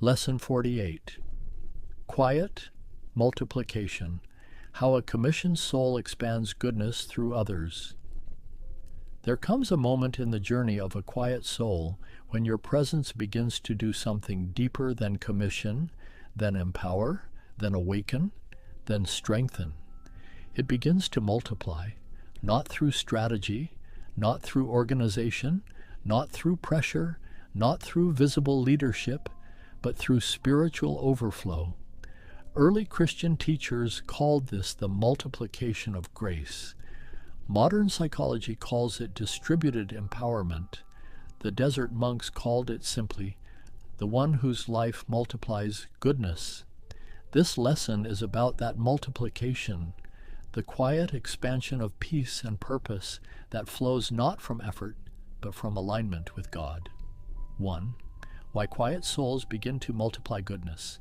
Lesson 48. Quiet Multiplication. How a commissioned soul expands goodness through others. There comes a moment in the journey of a quiet soul when your presence begins to do something deeper than commission, than empower, than awaken, than strengthen. It begins to multiply, not through strategy, not through organization, not through pressure, not through visible leadership, but through spiritual overflow. Early Christian teachers called this the multiplication of grace. Modern psychology calls it distributed empowerment. The desert monks called it simply the one whose life multiplies goodness. This lesson is about that multiplication, the quiet expansion of peace and purpose that flows not from effort, but from alignment with God. 1. Why quiet souls begin to multiply goodness.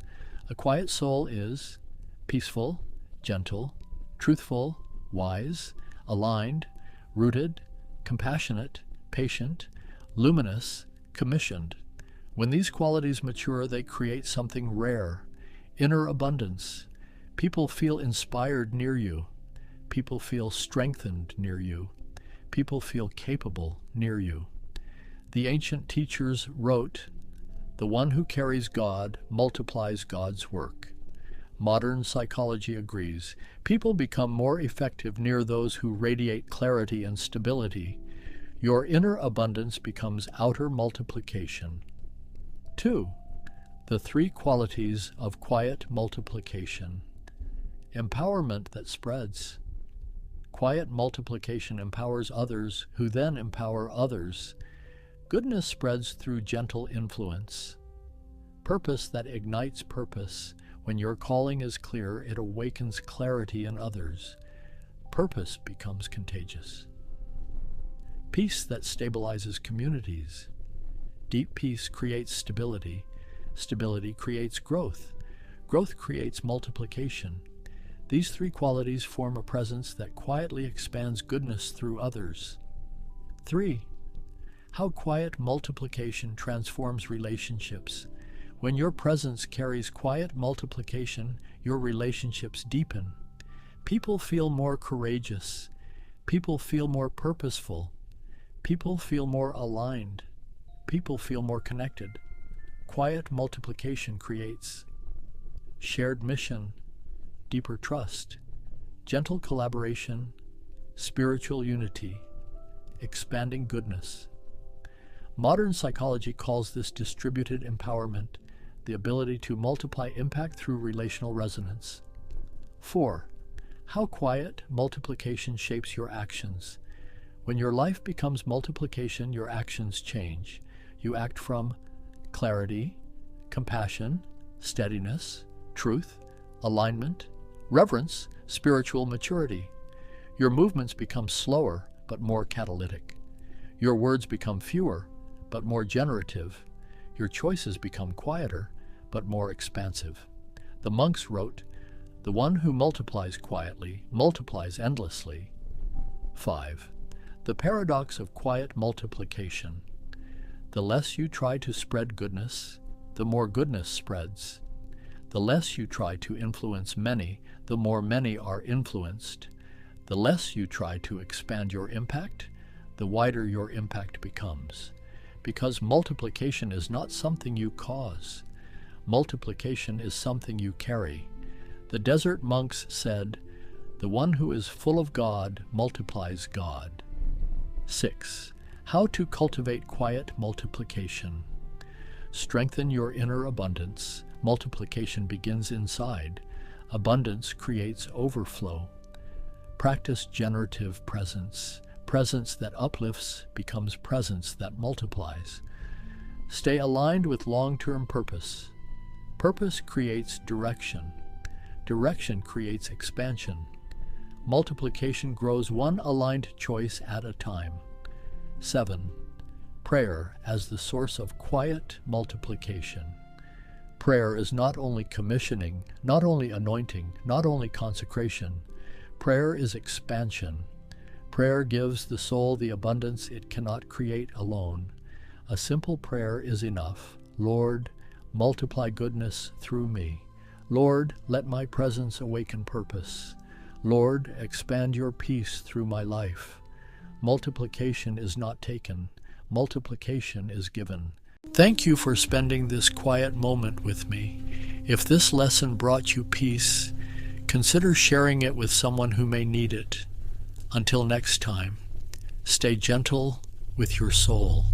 A quiet soul is peaceful, gentle, truthful, wise, aligned, rooted, compassionate, patient, luminous, commissioned. When these qualities mature, they create something rare, inner abundance. People feel inspired near you. People feel strengthened near you. People feel capable near you. The ancient teachers wrote, "The one who carries God multiplies God's work." Modern psychology agrees. People become more effective near those who radiate clarity and stability. Your inner abundance becomes outer multiplication. 2. The three qualities of quiet multiplication. Empowerment that spreads. Quiet multiplication empowers others who then empower others. Goodness spreads through gentle influence. Purpose that ignites purpose. When your calling is clear, it awakens clarity in others. Purpose becomes contagious. Peace that stabilizes communities. Deep peace creates stability. Stability creates growth. Growth creates multiplication. These three qualities form a presence that quietly expands goodness through others. 3. How quiet multiplication transforms relationships. When your presence carries quiet multiplication, your relationships deepen. People feel more courageous. People feel more purposeful. People feel more aligned. People feel more connected. Quiet multiplication creates shared mission, deeper trust, gentle collaboration, spiritual unity, expanding goodness. Modern psychology calls this distributed empowerment, the ability to multiply impact through relational resonance. 4. How quiet multiplication shapes your actions. When your life becomes multiplication, your actions change. You act from clarity, compassion, steadiness, truth, alignment, reverence, spiritual maturity. Your movements become slower but more catalytic. Your words become fewer but more generative. Your choices become quieter but more expansive. The monks wrote, "The one who multiplies quietly multiplies endlessly." 5. The paradox of quiet multiplication. The less you try to spread goodness, the more goodness spreads. The less you try to influence many, the more many are influenced. The less you try to expand your impact, the wider your impact becomes. Because multiplication is not something you cause. Multiplication is something you carry. The desert monks said, "The one who is full of God multiplies God." 6. How to cultivate quiet multiplication. Strengthen your inner abundance. Multiplication begins inside. Abundance creates overflow. Practice generative presence. Presence that uplifts becomes presence that multiplies. Stay aligned with long-term purpose. Purpose creates direction. Direction creates expansion. Multiplication grows one aligned choice at a time. 7. Prayer as the source of quiet multiplication. Prayer is not only commissioning, not only anointing, not only consecration. Prayer is expansion. Prayer gives the soul the abundance it cannot create alone. A simple prayer is enough. Lord, multiply goodness through me. Lord, let my presence awaken purpose. Lord, expand your peace through my life. Multiplication is not taken, multiplication is given. Thank you for spending this quiet moment with me. If this lesson brought you peace, consider sharing it with someone who may need it. Until next time, stay gentle with your soul.